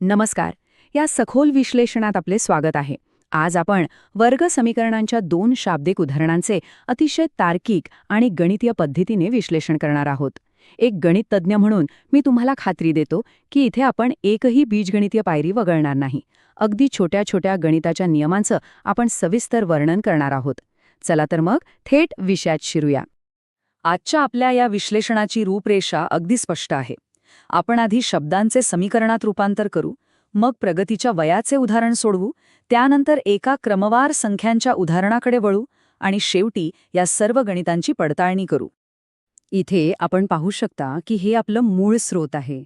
नमस्कार. या सखोल विश्लेषणात आपले स्वागत आहे. आज आपण वर्ग समीकरणांच्या 2 शाब्दिक उदाहरणांचे अतिशय तार्किक आणि गणितीय पद्धतीने विश्लेषण करणार आहोत. एक गणित तज्ज्ञ म्हणून मी तुम्हाला खात्री देतो की इथे आपण एकही बीजगणितीय पायरी वगळणार नाही. अगदी छोट्या छोट्या गणिताच्या नियमांचं आपण सविस्तर वर्णन करणार आहोत. चला तर मग थेट विषयात शिरूया. आजच्या आपल्या या विश्लेषणाची रूपरेषा अगदी स्पष्ट आहे. आपण आधी शब्दांचे समीकरणात रूपांतर करू, मग प्रगतीच्या वयाचे उदाहरण सोडवू, त्यानंतर एका क्रमवार संख्यांच्या उदाहरणाकडे वळू आणि शेवटी या सर्व गणितांची पडताळणी करू. इथे आपण पाहू शकता की हे आपलं मूळ स्रोत आहे.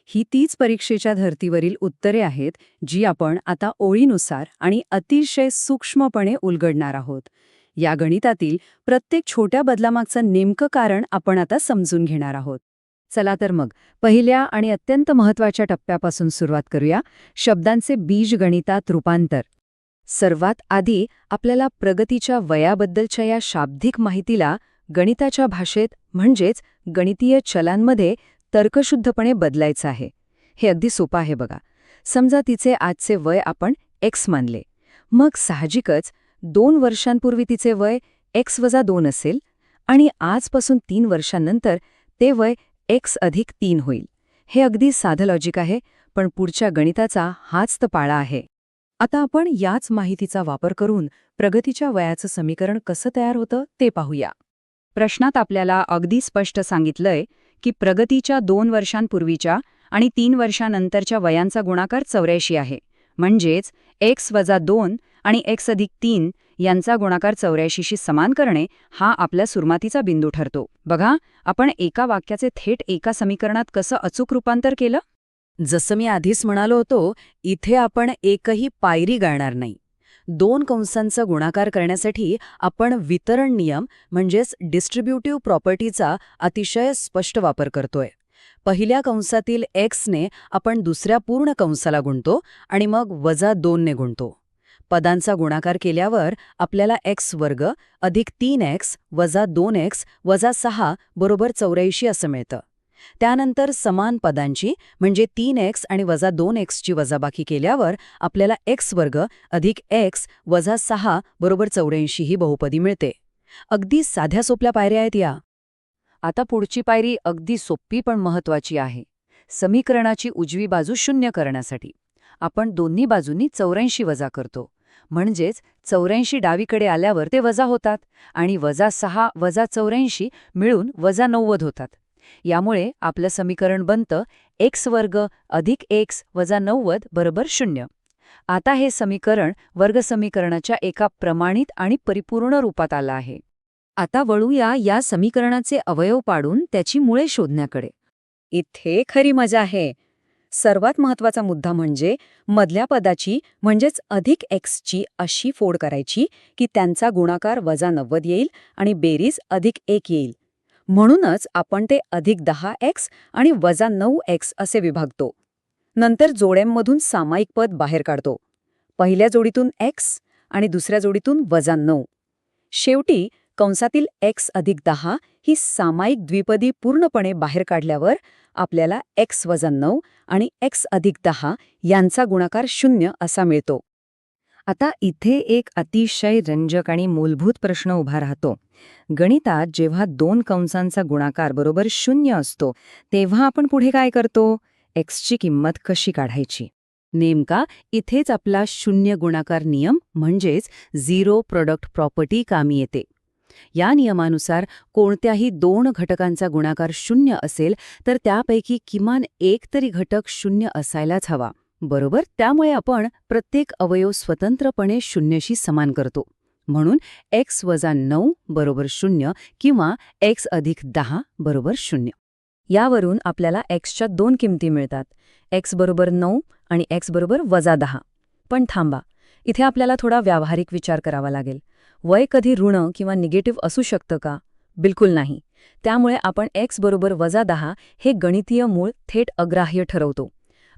ही तीच परीक्षेच्या धर्तीवरील उत्तरे आहेत जी आपण आता ओळीनुसार आणि अतिशय सूक्ष्मपणे उलगडणार आहोत. या गणितातील प्रत्येक छोट्या बदलामागचं नेमकं कारण आपण आता समजून घेणार आहोत. चला तर मग पहिल्या आणि अत्यंत महत्त्वाच्या टप्प्यापासून सुरुवात करूया, शब्दांचे बीजगणितात रूपांतर. सर्वात आधी आपल्याला प्रगतीच्या वयाबद्दलच्या या शाब्दिक माहितीला गणिताच्या भाषेत म्हणजेच गणितीय चलांमध्ये तर्कशुद्धपणे बदलायचं आहे. हे अगदी सोपं आहे बघा. समजा तिचे आजचे वय आपण x मानले. मग साहजिकच 2 वर्षांपूर्वी तिचे वय x-2 असेल आणि आजपासून 3 वर्षांनंतर ते वय x+3 होईल. हे अगदी साधं लॉजिक आहे, पण पुढच्या गणिताचा हाच तर पाळा आहे. आता आपण याच माहितीचा वापर करून प्रगतीच्या वयाचं समीकरण कसं तयार होतं ते पाहूया. प्रश्नात आपल्याला अगदी स्पष्ट सांगितलंय की प्रगतीच्या 2 वर्षांपूर्वीच्या आणि 3 वर्षांनंतरच्या वयांचा गुणाकार 84 आहे. म्हणजेच x-2 आणि x+3 यांचा गुणाकार 84शी समान करणे हा आपल्या सुरुवातीचा बिंदू ठरतो. बघा, आपण एका वाक्याचे थेट एका समीकरणात कसं अचूक रूपांतर केलं. जसं मी आधीच म्हणालो होतो, इथे आपण एकही पायरी गाळणार नाही. 2 कंसांचा गुणाकार करण्यासाठी आपण वितरण नियम म्हणजेच डिस्ट्रीब्युटिव्ह प्रॉपर्टीचा अतिशय स्पष्ट वापर करतोय. पहिल्या कंसातील x ने आपण दुसऱ्या पूर्ण कंसाला गुणतो आणि मग -2 ने गुणतो. पदांचा गुणाकार केल्यावर आपल्याला x² अधिक 3x वजा 2x वजा 6 बरोबर 84 असं मिळतं. त्यानंतर समान पदांची म्हणजे 3x आणि वजा 2x ची वजाबाकी केल्यावर आपल्याला x² अधिक x वजा 6 बरोबर 84 ही बहुपदी मिळते. अगदी साध्या सोप्या पायऱ्या आहेत या. आता पुढची पायरी अगदी सोपी पण महत्वाची आहे. समीकरणाची उजवी बाजू 0 करण्यासाठी आपण दोन्ही बाजूंनी 84 वजा करतो. म्हणजेच 84 डावीकडे आल्यावर ते वजा होतात आणि -6 वजा 84 मिळून -90 होतात. यामुळे आपलं समीकरण बनतं x² अधिक x वजा 90 बरोबर 0. आता हे समीकरण वर्गसमीकरणाच्या एका प्रमाणित आणि परिपूर्ण रूपात आलं आहे. आता वळूया या समीकरणाचे अवयव पाडून त्याची मुळे शोधण्याकडे. इथे खरी मजा आहे. सर्वात महत्त्वाचा मुद्दा म्हणजे मधल्या पदाची म्हणजेच अधिक x ची अशी फोड करायची की त्यांचा गुणाकार -90 येईल आणि बेरीज अधिक 1 येईल. म्हणूनच आपण ते अधिक 10x आणि वजा 9x असे विभागतो. नंतर जोड्यांमधून सामायिक पद बाहेर काढतो. पहिल्या जोडीतून x आणि दुसऱ्या जोडीतून -9. शेवटी कंसातील x अधिक 10 ही सामायिक द्विपदी पूर्णपणे बाहेर काढल्यावर आपल्याला x-9 आणि x अधिक 10 यांचा गुणाकार 0 असा मिळतो. आता इथे एक अतिशय रंजक आणि मूलभूत प्रश्न उभा राहतो. गणितात जेव्हा 2 कंसांचा गुणाकार बरोबर 0 असतो तेव्हा आपण पुढे काय करतो? x ची किंमत कशी काढायची? नेमका इथेच आपला 0 गुणाकार नियम म्हणजेच झिरो प्रोडक्ट प्रॉपर्टी कामी येते. या नियमानुसार कोणत्याही 2 घटकांचा गुणाकार 0 असेल तर त्यापैकी किमान एक तरी घटक 0 असायलाच हवा. बरोबर, त्यामुळे आपण प्रत्येक अवयव स्वतंत्रपणे 0शी समान करतो. म्हणून x-9 बरोबर 0 किंवा x अधिक 10 बरोबर 0. यावरून आपल्याला xच्या 2 किमती मिळतात, x बरोबर 9 आणि x बरोबर -10. पण थांबा, इथे आपल्याला थोडा व्यावहारिक विचार करावा लागेल. वय कधी ऋण किंवा निगेटिव्ह असू शकतं का? बिलकुल नाही. त्यामुळे आपण x बरोबर -10 हे गणितीय मूळ थेट अग्राह्य ठरवतो.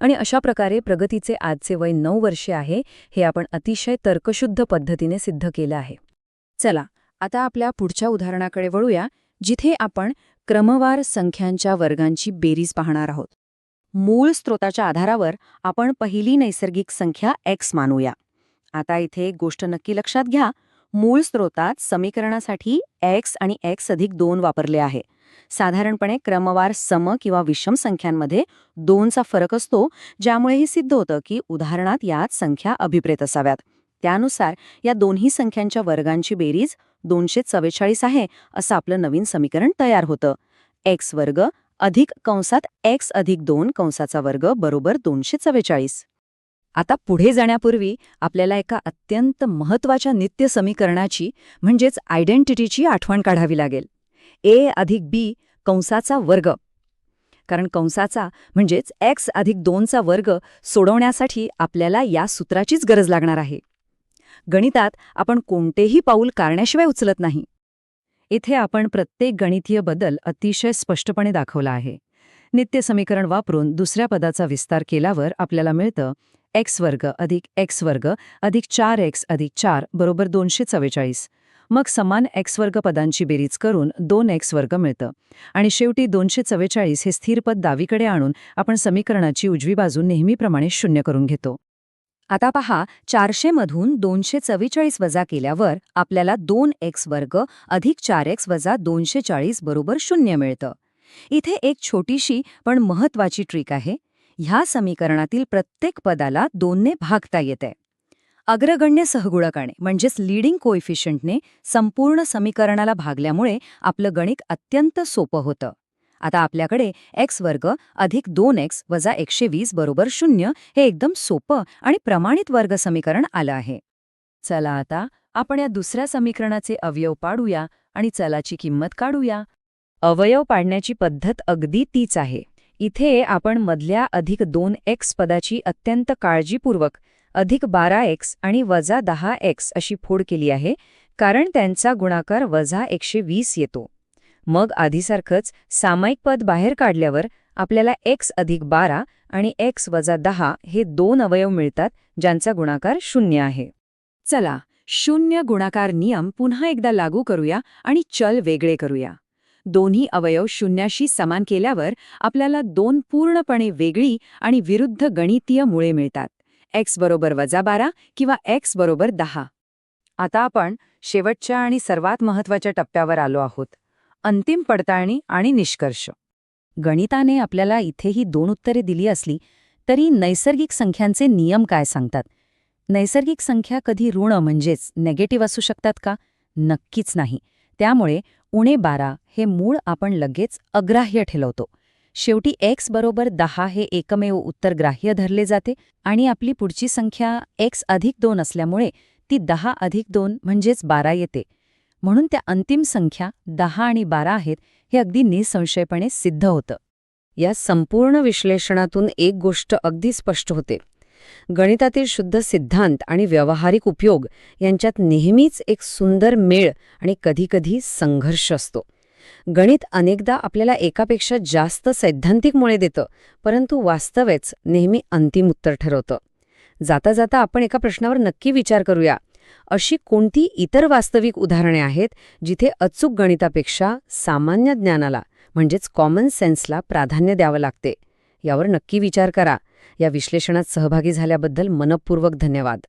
आणि अशा प्रकारे प्रगतीचे आजचे वय 9 वर्षे आहे हे आपण अतिशय तर्कशुद्ध पद्धतीने सिद्ध केलं आहे. चला, आता आपल्या पुढच्या उदाहरणाकडे वळूया, जिथे आपण क्रमवार संख्यांच्या वर्गांची बेरीज पाहणार आहोत. मूळ स्रोताच्या आधारावर आपण पहिली नैसर्गिक संख्या x मानूया. आता इथे एक गोष्ट नक्की लक्षात घ्या, मूळ स्रोतात समीकरणासाठी x आणि x+2 वापरले आहे. साधारणपणे क्रमवार सम किंवा विषम संख्यांमध्ये 2चा फरक असतो, ज्यामुळे हे सिद्ध होतं की उदाहरणात यात संख्या अभिप्रेत असाव्यात. त्यानुसार या दोन्ही संख्यांच्या वर्गांची बेरीज 244 आहे, असं आपलं नवीन समीकरण तयार होतं. x वर्ग अधिक कंसात x+2 कंसाचा वर्ग बरोबर 244. आता पुढे जाण्यापूर्वी आपल्याला एका अत्यंत महत्त्वाच्या नित्य समीकरणाची म्हणजेच आयडेंटिटीची आठवण काढावी लागेल. a अधिक b कंसाचा वर्ग. कारण कंसाचा म्हणजेच x+2चा वर्ग सोडवण्यासाठी आपल्याला या सूत्राचीच गरज लागणार आहे. गणितात आपण कोणतेही पाऊल काढण्याशिवाय उचलत नाही. इथे आपण प्रत्येक गणितीय बदल अतिशय स्पष्टपणे दाखवला आहे. नित्य समीकरण वापरून दुसऱ्या पदाचा विस्तार केल्यावर आपल्याला मिळतं x वर्ग अधिक x वर्ग अधिक 4x अधिक 4 बरोबर 244. मग समान x वर्ग पदांची बेरीज करून 2x वर्ग मिळतं. आणि शेवटी 244 हे स्थिर पद डावीकडे आणून आपण समीकरणाची उजवी बाजू नेहमीप्रमाणे 0 करून घेतो. आता पहा, 400 मधून 244 वजा केल्यावर आपल्याला 2x वर्ग अधिक 4x वजा 240 बरोबर 0 मिळतं. इथे एक छोटीशी पण महत्वाची ट्रिक आहे. ह्या समीकरणातील प्रत्येक पदाला 2ने भागता येते. अग्रगण्य सहगुणकाने म्हणजेच लीडिंग कोएफिशियंटने संपूर्ण समीकरणाला भागल्यामुळे आपलं गणित अत्यंत सोपं होतं. आता आपल्याकडे x वर्ग अधिक 2x वजा 120 बरोबर 0 हे एकदम सोपं आणि प्रमाणित वर्ग समीकरण आलं आहे. चला आता आपण या दुसऱ्या समीकरणाचे अवयव पाडूया आणि चलाची किंमत काढूया. अवयव पाडण्याची पद्धत अगदी तीच आहे. इथे आपण मधल्या अधिक 2x पदाची अत्यंत काळजीपूर्वक अधिक 12x आणि वजा 10x अशी फोड केली आहे, कारण त्यांचा गुणाकार वजा 120 येतो. मग आधीसारखंच सामायिक पद बाहेर काढल्यावर आपल्याला x अधिक 12 आणि x वजा 10 हे 2 अवयव मिळतात, ज्यांचा गुणाकार 0 आहे. चला, 0 गुणाकार नियम पुन्हा एकदा लागू करूया आणि चल वेगळे करूया. दोन्ही अवयव 0शी समान केल्यावर आपल्याला 2 पूर्णपणे वेगळी आणि विरुद्ध गणितीय मुळे मिळतात. x बरोबर वजा 12 किंवा x बरोबर 10. आता आपण शेवटच्या आणि सर्वात महत्त्वाच्या टप्प्यावर आलो आहोत. अंतिम पडताळणी आणि निष्कर्ष. गणिताने आपल्याला इथेही 2 उत्तरे दिली असली तरी नैसर्गिक संख्यांचे नियम काय सांगतात? नैसर्गिक संख्या कधी ऋण म्हणजेच नेगेटिव्ह असू शकतात का? नक्कीच नाही. त्यामुळे -12 हे मूळ आपण लगेच अग्राह्य ठेवतो. शेवटी x बरोबर 10 हे एकमेव उत्तर ग्राह्य धरले जाते आणि आपली पुढची संख्या x+2 असल्यामुळे ती 10+2 म्हणजेच 12 येते. म्हणून त्या अंतिम संख्या 10 आणि 12 आहेत हे अगदी निसंशयपणे सिद्ध होतं. या संपूर्ण विश्लेषणातून एक गोष्ट अगदी स्पष्ट होते. गणितातील शुद्ध सिद्धांत आणि व्यावहारिक उपयोग यांच्यात नेहमीच एक सुंदर मेळ आणि कधीकधी संघर्ष असतो. गणित अनेकदा आपल्याला एकापेक्षा जास्त सैद्धांतिक मुळे देतं, परंतु वास्तवेच नेहमी अंतिम उत्तर ठरवतं. जाता जाता आपण एका प्रश्नावर नक्की विचार करूया. अशी कोणती इतर वास्तविक उदाहरणे आहेत जिथे अचूक गणितापेक्षा सामान्य ज्ञानाला म्हणजेच कॉमन सेन्सला प्राधान्य द्यावं लागते? यावर नक्की विचार करा. या विश्लेषणात सहभागी झाल्याबद्दल मनःपूर्वक धन्यवाद.